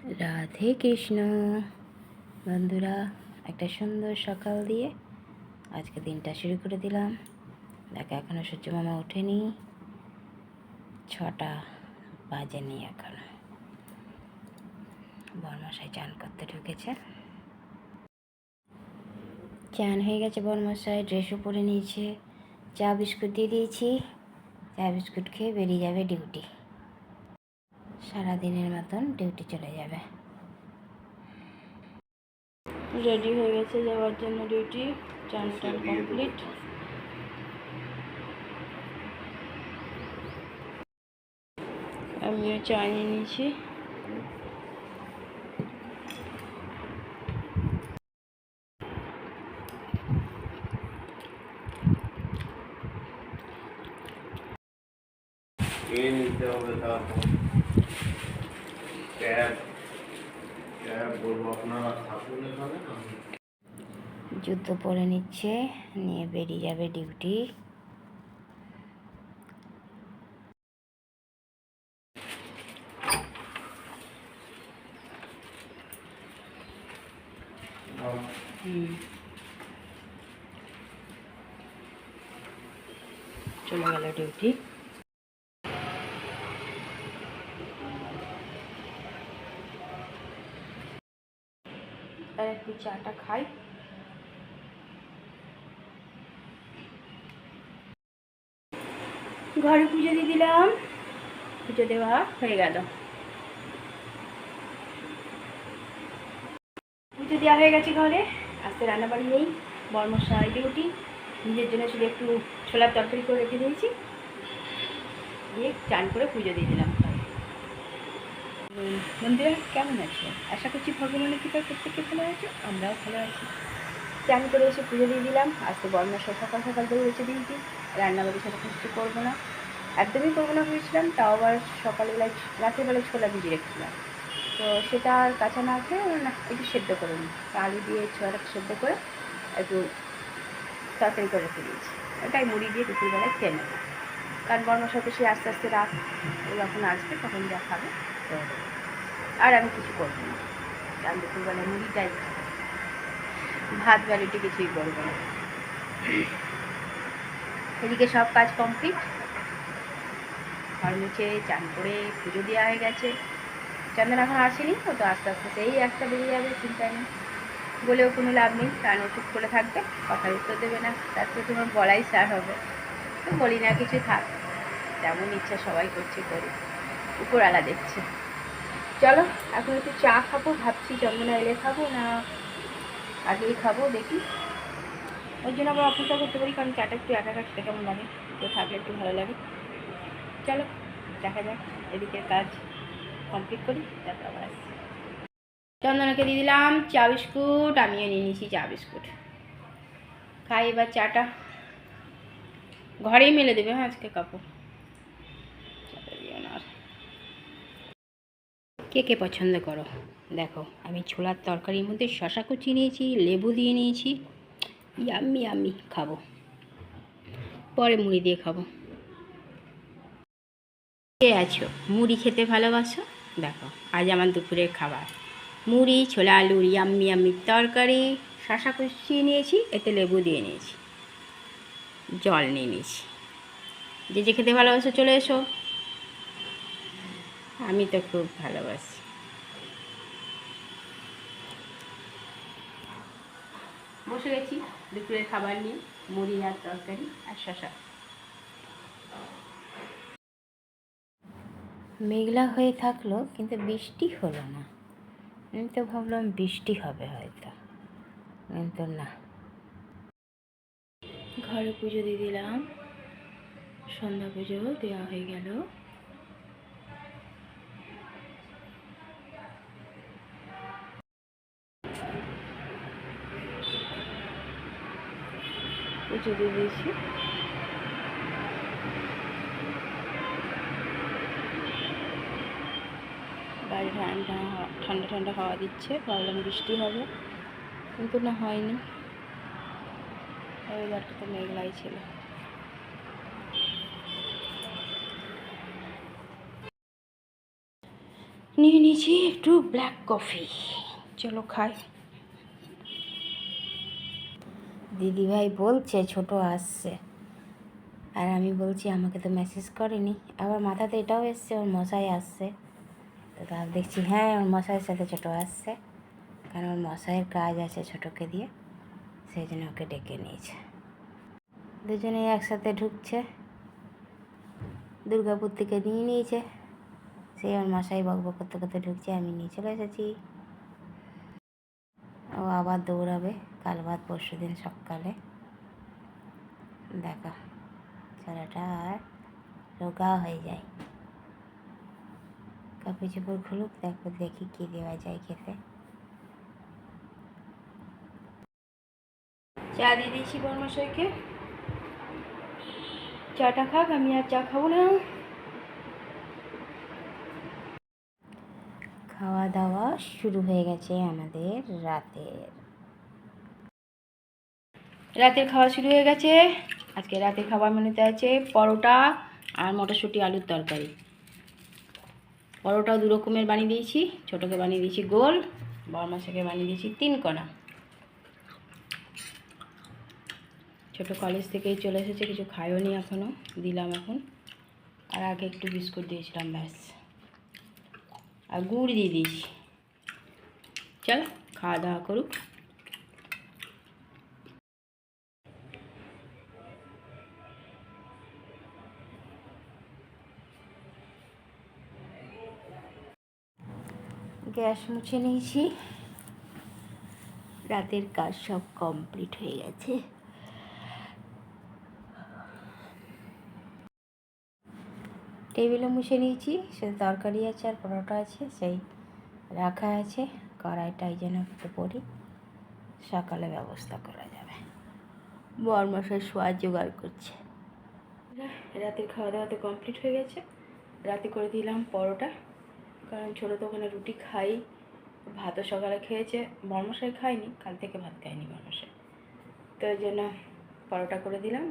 রাধে কৃষ্ণ। বন্ধুরা, একটা সুন্দর সকাল দিয়ে আজকে দিনটা শুরু করে দিলাম। দেখো এখনও সূর্য মামা ওঠেনি, 6টা বাজেনি এখনো। বরমশাই চান করতে ঢুকেছে। চান হয়ে গেছে, বরমশাই ড্রেসও পরে নিয়েছে, চা বিস্কুট দিয়ে দিয়েছি। চা বিস্কুট খেয়ে বেরিয়ে যাবে ডিউটি। সারাদিনের মতন ডিউটি চলে যাবে। রেডি হয়ে গেছে যাওয়ার জন্য ডিউটি। চান টান কমপ্লিট। আমিও চা নিয়ে নিয়েছি। নিতে হবে, তারপর ক্যাব বলবো আপনারা থাকুন এখানে। জুতো পরে নিচ্ছে, নিয়ে বেরিয়ে যাবে ডিউটি। চলে গেল ডিউটি। আর একটু চাটা খাই। ঘরে পুজো দিয়ে দিলাম, পুজো দেওয়া হয়ে গেল। পুজো দেওয়া হয়ে গেছে ঘরে। আজকে রান্নাবাড়ি নেই, বরমশাই ডিউটি। নিজের জন্য শুধু একটু ছোলার তরকারি করে রেখে দিয়েছি, দিয়ে চান করে পুজো দিয়ে দিলাম। বন্ধুরা কেমন আছে? আশা করছি ভগবানের কৃপায় প্রত্যেকে ভালো আছে, আমরাও ভালো আছি। চান করে এসে পুজো দিয়ে দিলাম। আজকে বরমশাই সকাল সকাল বেরিয়েছে ডিউটি। রান্নাবাড়ি সেরকম কিছু করবো না, একদমই করবো না ভেবেছিলাম। তাও আবার সকালবেলায় রাতের বেলায় ছোলা ভিজিয়ে রেখেছিলাম, তো সেটা আর কাঁচা না খেয়ে না একটু সেদ্ধ করে নিই। আলু দিয়ে ছোলাটাকে সেদ্ধ করে একটু তরকারি করে রেখে দিয়েছি। ওটাই মুড়ি দিয়ে দুপুরবেলায় খেয়ে নেব। কারণ বরমশাই তো সে আস্তে আস্তে রাত, ও যখন আসবে তখন যা খাবে তো। আর আমি কিছু করবো না, কারণ দুপুরবেলায় মুড়িটাই খাবো, ভাত বা রুটি কিছুই করবো না। এদিকে সব কাজ কমপ্লিট। ঘর মুছে চান করে পুজো দেওয়া হয়ে গেছে। চন্দন এখন আসেনি, ও তো আস্তে আস্তে সেই একটা বেরিয়ে যাবে, চিন্তা নেই। বলেও কোনো লাভ নেই, কারণ ও চুপ করে থাকবে, কথার উত্তর দেবে না। তারপরে তোমার বলাই স্টার্ট হবে। তো বলি না কিছু, থাক, যেমন ইচ্ছা সবাই করছে করি, উপরওয়ালা দেখছে। চলো এখন একটু চা খাবো, ভাবছি চন্দনা এলে খাবো না আগেই খাবো, দেখি। ওই জন্য আবার অপেক্ষা করতে পারি, কারণ চাটা একটু একা একা খেতে কেমন লাগে, তো থাকলে একটু ভালো লাগে। চলো দেখা যাক, এদিকে কাজ কমপ্লিট করি, তারপর আবার আসছি। চন্দনাকে দিয়ে দিলাম চা বিস্কুট, আমিও নিয়ে নিয়েছি চা বিস্কুট। খাই এবার চাটা। ঘরেই মেলে দেবে, হ্যাঁ আজকে কাপড়। কে কে পছন্দ করো দেখো, আমি ছোলার তরকারির মধ্যে শশা কুচি নিয়েছি, লেবু দিয়ে নিয়েছি। ইয়াম্মি ইয়াম্মি, খাবো, পরে মুড়ি দিয়ে খাবো। কে আছো মুড়ি খেতে ভালোবাসো? দেখো আজ আমার দুপুরের খাবার মুড়ি, ছোলা আলুর ইয়াম্মি ইয়াম্মির তরকারি, শশা কুচিয়ে নিয়েছি, এতে লেবু দিয়ে নিয়েছি, জল নিয়ে নিয়েছি। যে যে খেতে ভালোবাসো চলে এসো, আমি তো খুব ভালোবাসি। বসে গেছি দুপুরের খাবার নিয়ে, মুড়ি আর তরকারি আর শশা। মেঘলা হয়ে থাকলো, কিন্তু বৃষ্টি হলো না। আমি তো ভাবলাম বৃষ্টি হবে হয়তো, কিন্তু না। ঘরে পুজো দিয়ে দিলাম, সন্ধ্যা পুজো দেওয়া হয়ে গেল। পুজো দিয়ে দিয়েছি। বাইরে ঠান্ডা ঠান্ডা ঠান্ডা হাওয়া দিচ্ছে, ভাবলাম বৃষ্টি হবে, কিন্তু না হয়নি। ওয়েদারটা তো মেঘলাই ছিল। নিয়ে নিয়েছি একটু ব্ল্যাক কফি, চলো খাই। দিদিভাই বলছে ছোট আসছে, আর আমি বলছি আমাকে তো মেসেজ করেনি। আবার মাথাতে এটাও এসছে ওর মশাই আসছে, তো তার দেখছি হ্যাঁ ওর মশাইয়ের সাথে ছোট আসছে, কারণ ওর মশাইয়ের কাজ আছে ছোটোকে দিয়ে, সেই জন্য ওকে ডেকে নিয়েছে। দুজনেই একসাথে ঢুকছে, দুর্গাপুর থেকে নিয়ে নিয়েছে, সেই ওর মশাই বকবক করতে করতে ঢুকছে, আমি নিয়ে চলে এসেছি। ও আবার দৌড়াবে কাল বাদ পরশু দিন সকালে, দেখো ছেলেটা আর রোগা হয়ে যায়। কাপড় চোপড় খুলুক, তারপর দেখি কী দেওয়া যায় খেতে। চা দিয়ে দিয়েছি বরমশাইকে, চাটা খাক, আমি আর চা খাবো না। খাওয়া দাওয়া শুরু হয়ে গেছে আমাদের রাতের খাওয়া শুরু হয়ে গেছে। আজকে রাতের খাবার মেনুতে আছে পরোটা আর মটরশুঁটি আলুর তরকারি। পরোটাও দু রকমের বানিয়ে দিয়েছি, ছোটোকে বানিয়ে দিয়েছি গোল, বড়মাসাকে বানিয়ে দিয়েছি 3 কোনা। ছোটো কলেজ থেকেই চলে এসেছে, কিছু খায়ও নি এখনও, দিলাম এখন। আর আগে একটু বিস্কুট দিয়েছিলাম ব্যাস, আর গুড় দিয়ে দিয়েছি। চল খাওয়া দাওয়া করুক। গ্যাস মুছে নিয়েছি, রাতের কাজ সব কমপ্লিট হয়ে গেছে। টেবিলও মুছে নিয়েছি, সে তরকারি আছে আর পরোটা আছে, সেই রাখা আছে। কড়াইটা এই জন্য একটু পরি, সকালে ব্যবস্থা করা যাবে। বরমশাই শোয়ার জোগাড় করছে। রাতের খাওয়া দাওয়া তো কমপ্লিট হয়ে গেছে। রাতে করে দিলাম পরোটা, কারণ ছোটো তো ওখানে রুটি খাই, ভাতও সকালে খেয়েছে। বরমশাই খায়নি, কাল থেকে ভাত খায়নি বরমশাই, তো ওই জন্য পরোটা করে দিলাম।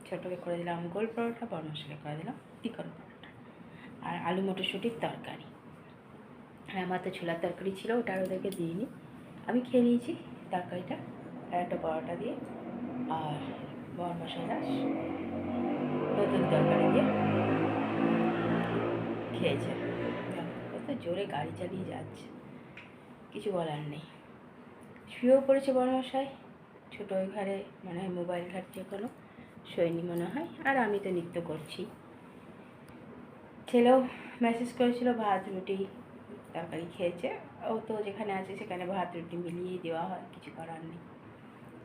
ছোটোকে করে দিলাম গোল পরোটা, বরমশাইকে করে দিলাম চিকন পরোটা, আর আলু মটরশুঁটির তরকারি। আর আমার তো ছোলার তরকারি ছিল, ওটা আর ওদেরকে দিইনি, আমি খেয়ে নিয়েছি তরকারিটা আর একটা পরোটা দিয়ে। আর বরমশাইরা নতুন তরকারি দিয়ে খেয়েছে। কত জোরে গাড়ি চালিয়ে যাচ্ছে, কিছু বলার নেই। শুয়েও পড়েছে বরমশাই, ছোটো ওই ঘরে মনে হয় মোবাইল ঘাটছে, কোনো শোয়নি মনে হয়। আর আমি তো নৃত্য করছি। ছেলেও মেসেজ করেছিল ভাত রুটি তরকারি খেয়েছে, ও তো যেখানে আছে সেখানে ভাত রুটি মিলিয়েই দেওয়া হয়, কিছু করার নেই।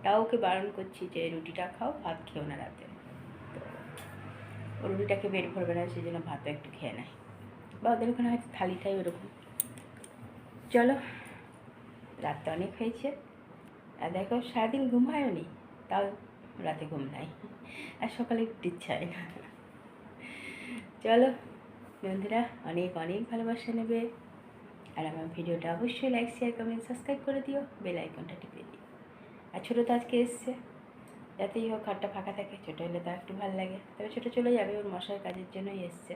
তাও ওকে বারণ করছি যে রুটিটা খাও, ভাত খেও না রাতে। তো ও রুটিটাকে পেট ভরবে না, সেই জন্য ভাতও একটু খেয়ে নেয়, বা ওদের ওখানে হয়তো থালিটাই ওরকম। চলো, রাত তো অনেক হয়েছে, আর দেখো সারাদিন ঘুম হয়নি, তাও রাতে ঘুম নাই, আর সকালে উঠতে ইচ্ছা হয় না। চলো বন্ধুরা, অনেক অনেক ভালোবাসা নেবে, আর আমার ভিডিওটা অবশ্যই লাইক শেয়ার কমেন্ট সাবস্ক্রাইব করে দিও, বেল আইকনটা টিপে দিও। আর ছোটো তো আজকে এসছে, যাতেই হোক ঘরটা ফাঁকা থাকে, ছোটো হলে তো একটু ভালো লাগে। তবে ছোটো চলে যাবে, ওর মশার কাজের জন্যই এসছে,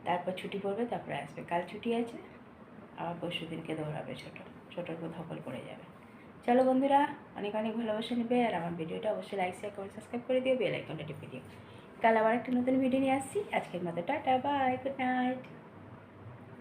তারপর ছুটি পড়বে, তারপরে আসবে। কাল ছুটি আছে, আবার পরশু দিনকে দৌড়াবে ছোটোর উপর ধকল পড়ে যাবে। চলো বন্ধুরা, অনেক অনেক ভালোবাসা নেবে, আর আমার ভিডিওটা অবশ্যই লাইক শেয়ার কমেন্ট সাবস্ক্রাইব করে দিও, বেল আইকনটা টিপে দিও। কাল আবার একটা নতুন ভিডিও নিয়ে আসছি। আজকের মতো টাটা, বাই, গুড নাইট।